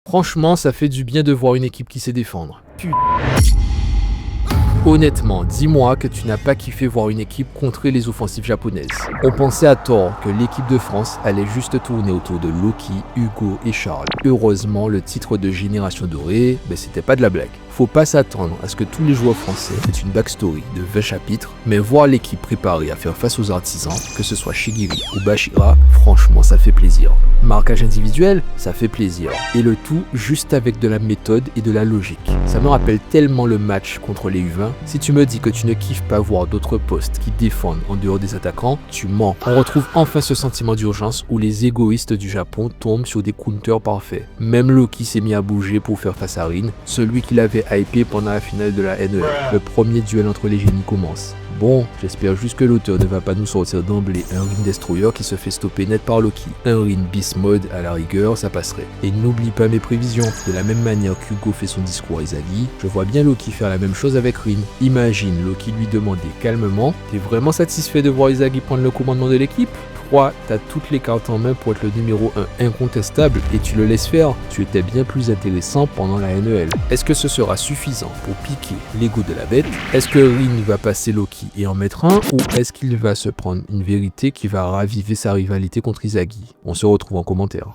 Franchement, ça fait du bien de voir une équipe qui sait défendre. Honnêtement, dis-moi que tu n'as pas kiffé voir une équipe contrer les offensives japonaises. On pensait à tort que l'équipe de France allait juste tourner autour de Loki, Hugo et Charles. Heureusement, le titre de Génération Dorée, c'était pas de la blague. Faut pas s'attendre à ce que tous les joueurs français aient une backstory de 20 chapitres, mais voir l'équipe préparée à faire face aux artisans, que ce soit Shigiri ou Bashira, franchement ça fait plaisir. Marquage individuel, ça fait plaisir. Et le tout juste avec de la méthode et de la logique. Ça me rappelle tellement le match contre les U20. Si tu me dis que tu ne kiffes pas voir d'autres postes qui défendent en dehors des attaquants, tu mens. On retrouve enfin ce sentiment d'urgence où les égoïstes du Japon tombent sur des counters parfaits. Même Loki s'est mis à bouger pour faire face à Rin, celui qui l'avait hypé pendant la finale de la NEL. Le premier duel entre les génies commence. Bon, j'espère juste que l'auteur ne va pas nous sortir d'emblée un Rin Destroyer qui se fait stopper net par Loki. Un Rin Beast Mode à la rigueur, ça passerait. Et n'oublie pas mes prévisions. De la même manière qu'Hugo fait son discours à Izagi, je vois bien Loki faire la même chose avec Rin. Imagine Loki lui demander calmement: t'es vraiment satisfait de voir Izagi prendre le commandement de l'équipe ? T'as toutes les cartes en main pour être le numéro 1 incontestable et tu le laisses faire. Tu étais bien plus intéressant pendant la NEL. Est-ce que ce sera suffisant pour piquer l'ego de la bête? Est-ce que Rin va passer Loki et en mettre un, ou est-ce qu'il va se prendre une vérité qui va raviver sa rivalité contre Izagi? On se retrouve en commentaire.